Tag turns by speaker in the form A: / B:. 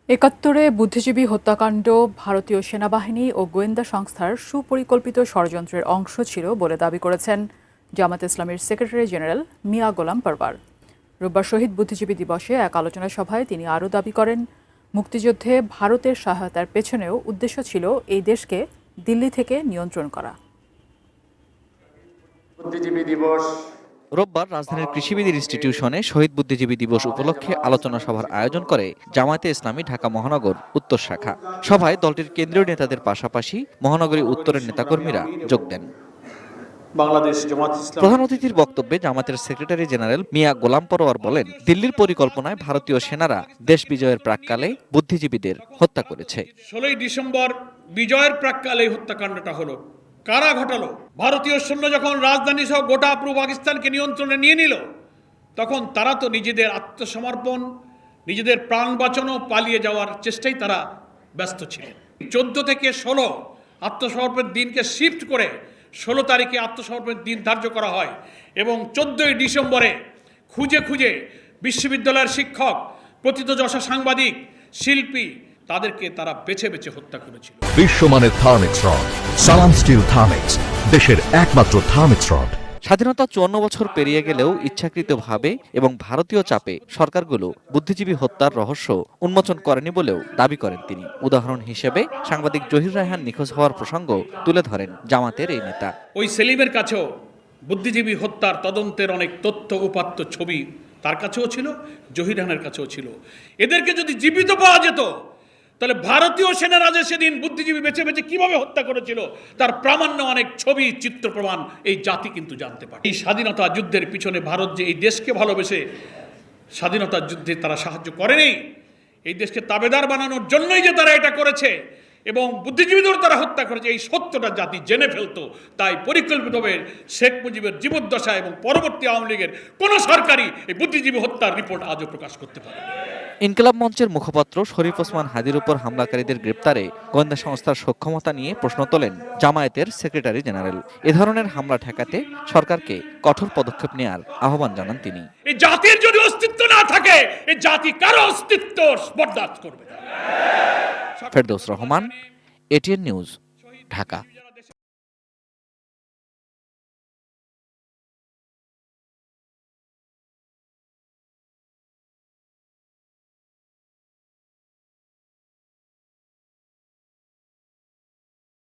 A: একাত্তরে বুদ্ধিজীবী হত্যাকাণ্ড ভারতীয় সেনাবাহিনী ও গোয়েন্দা সংস্থার সুপরিকল্পিত ষড়যন্ত্রের অংশ ছিল বলে দাবি করেছেন জামাত ইসলামের সেক্রেটারি জেনারেল মিয়া গোলাম পরওয়ার। রোববার শহীদ বুদ্ধিজীবী দিবসে এক আলোচনা সভায় তিনি আরও দাবি করেন, মুক্তিযুদ্ধে ভারতের সহায়তার পেছনেও উদ্দেশ্য ছিল এই দেশকে দিল্লি থেকে নিয়ন্ত্রণ করা।
B: বুদ্ধিজীবী দিবস
C: রোববার রাজধানীর কৃষিবিদ ইনস্টিটিউশনে শহীদ বুদ্ধিজীবী দিবস উপলক্ষে আলোচনা সভার আয়োজন করে জামায়াতে ইসলামী ঢাকা মহানগর উত্তর শাখা। সভায় দলটির কেন্দ্রীয় নেতাদের পাশাপাশি মহানগরী উত্তরের নেতাকর্মীরা যোগ দেন। প্রধান অতিথির বক্তব্যে জামাতের সেক্রেটারি জেনারেল মিয়া গোলাম পরওয়ার বলেন, দিল্লির পরিকল্পনায় ভারতীয় সেনারা দেশ বিজয়ের প্রাক্কালে বুদ্ধিজীবীদের হত্যা করেছে।
D: 16 ডিসেম্বর বিজয়ের প্রাক্কালে হত্যাকাণ্ডটা হলো। কারা ঘটালো? ভারতীয় সৈন্য যখন রাজধানী সহ গোটা পূর্ব পাকিস্তানকে নিয়ন্ত্রণে নিয়ে নিল, তখন তারা তো নিজেদের আত্মসমর্পণ, নিজেদের প্রাণ বাঁচানো, পালিয়ে যাওয়ার চেষ্টায় তারা ব্যস্ত ছিলেন। 14 থেকে 16 আত্মসমর্পণের দিনকে শিফট করে 16 তারিখে আত্মসমর্পণের দিন ধার্য করা হয় এবং 14ই ডিসেম্বরে খুঁজে খুঁজে বিশ্ববিদ্যালয়ের শিক্ষক, প্রথিতযশা সাংবাদিক, শিল্পী তাদেরকে তারা বেছে বেছে হত্যা করেছিল।
E: বিশ্বমানের থার্মিক্স রড, সালাম স্টিল থার্মিক্স, দেশের একমাত্র থার্মিক্স রড।
C: স্বাধীনতা 54 বছর পেরিয়ে গেলেও ইচ্ছাকৃতভাবে এবং ভারতীয় চাপে সরকারগুলো বুদ্ধিজীবী হত্যার রহস্য উন্মোচন করেনি বলেও দাবি করেন তিনি। উদাহরণ হিসেবে সাংবাদিক জহির রায়হান নিখোঁজ হওয়ার প্রসঙ্গ তুলে ধরেন জামাতের এই নেতা।
D: ওই সেলিমের কাছেও বুদ্ধিজীবী হত্যার তদন্তের অনেক তথ্য উপাত্ত ছবি তার কাছেও ছিল, জহির রায়হানের কাছেও ছিল। এদেরকে যদি জীবিত পাওয়া যেত, তাহলে ভারতীয় সেনারা যে সেদিন বুদ্ধিজীবী বেছে বেছে কিভাবে হত্যা করেছিল তার প্রামাণ্য অনেক ছবি, চিত্র, প্রমাণ এই জাতি কিন্তু জানতে পারে। এই স্বাধীনতা যুদ্ধের পিছনে ভারত যে এই দেশকে ভালোবেসে স্বাধীনতার যুদ্ধে তারা সাহায্য করেনি, এই দেশকে তাবেদার বানানোর জন্যই যে তারা এটা করেছে এবং বুদ্ধিজীবীদের তারা হত্যা করেছে, এই সত্যটা জাতি জেনে ফেলতো। তাই পরিকল্পিতভাবে শেখ মুজিবের জীবদ্দশা এবং পরবর্তী আওয়ামী লীগের কোনো সরকারই এই বুদ্ধিজীবী হত্যার রিপোর্ট আজও প্রকাশ করতে পারে।
C: ইনকিলাব মঞ্চের মুখপাত্র শরীফ ওসমান হাদির উপর হামলাকারীদের গ্রেপ্তারে গোয়েন্দা সংস্থার সক্ষমতা নিয়ে প্রশ্ন তোলেন জামায়াতের সেক্রেটারি জেনারেল। এ ধরনের হামলা ঠেকাতে সরকারকে কঠোর পদক্ষেপ নেওয়ার আহ্বান জানান তিনি।
D: এই জাতির যদি অস্তিত্ব না থাকে, এই জাতি কারো অস্তিত্ব বরদাস্ত করবে না।
C: Ferdous Rahman, ATN news, Dhaka.